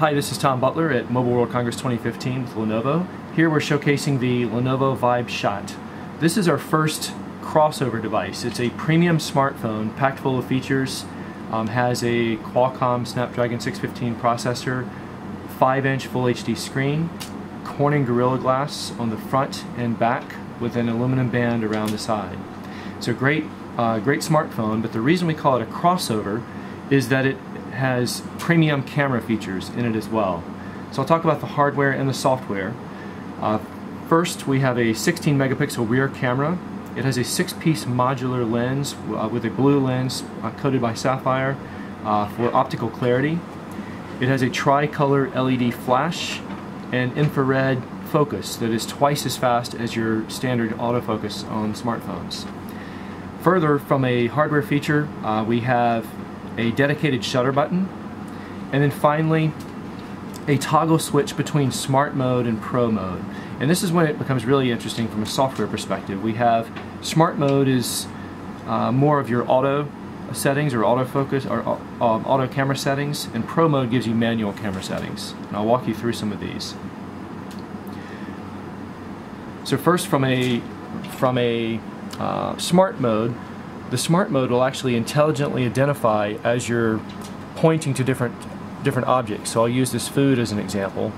Hi, this is Tom Butler at Mobile World Congress 2015 with Lenovo. Here we're showcasing the Lenovo Vibe Shot. This is our first crossover device. It's a premium smartphone packed full of features, has a Qualcomm Snapdragon 615 processor, 5-inch Full HD screen, Corning Gorilla Glass on the front and back with an aluminum band around the side. It's a great smartphone, but the reason we call it a crossover is that it has premium camera features in it as well. So I'll talk about the hardware and the software. First, we have a 16 megapixel rear camera. It has a 6-piece modular lens with a blue lens coated by sapphire for optical clarity. It has a tricolor LED flash and infrared focus that is twice as fast as your standard autofocus on smartphones. Further, from a hardware feature, we have a dedicated shutter button, and then finally a toggle switch between smart mode and pro mode. And this is when it becomes really interesting from a software perspective. We have smart mode is more of your auto settings or autofocus or auto camera settings, and pro mode gives you manual camera settings. And I'll walk you through some of these. So first, from a smart mode, the smart mode will actually intelligently identify as you're pointing to different objects. So I'll use this food as an example.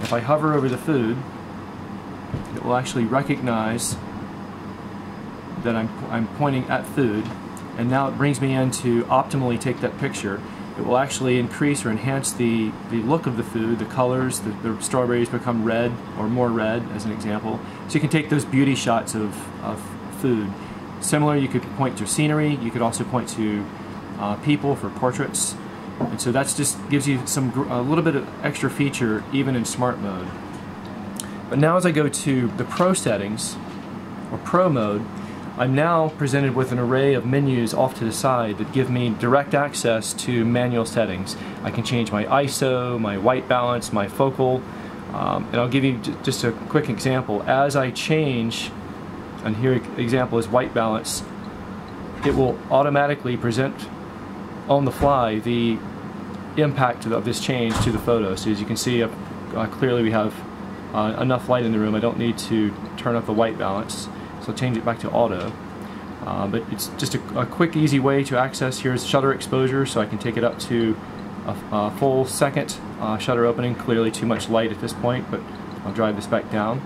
If I hover over the food, it will actually recognize that I'm pointing at food, and now it brings me in to optimally take that picture. It will actually increase or enhance the look of the food, the colors. The strawberries become red or more red, as an example. So you can take those beauty shots of food. Similar, you could point to scenery. You could also point to people for portraits. And so that just gives you a little bit of extra feature even in smart mode. But now as I go to the pro settings, or pro mode, I'm now presented with an array of menus off to the side that give me direct access to manual settings. I can change my ISO, my white balance, my focal, and I'll give you just a quick example. As I change, and here example is white balance, it will automatically present on the fly the impact of this change to the photo. So as you can see, clearly we have enough light in the room. I don't need to turn up the white balance, so I'll change it back to auto. But it's just a quick, easy way to access. Here's shutter exposure, so I can take it up to a full second shutter opening. Clearly too much light at this point, but I'll drive this back down.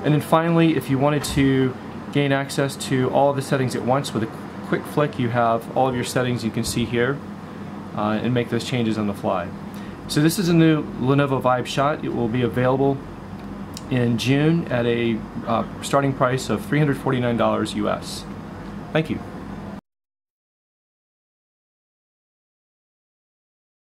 And then finally, if you wanted to gain access to all of the settings at once, with a quick flick you have all of your settings you can see here, and make those changes on the fly. So this is a new Lenovo Vibe Shot. It will be available in June at a starting price of $349 US. Thank you.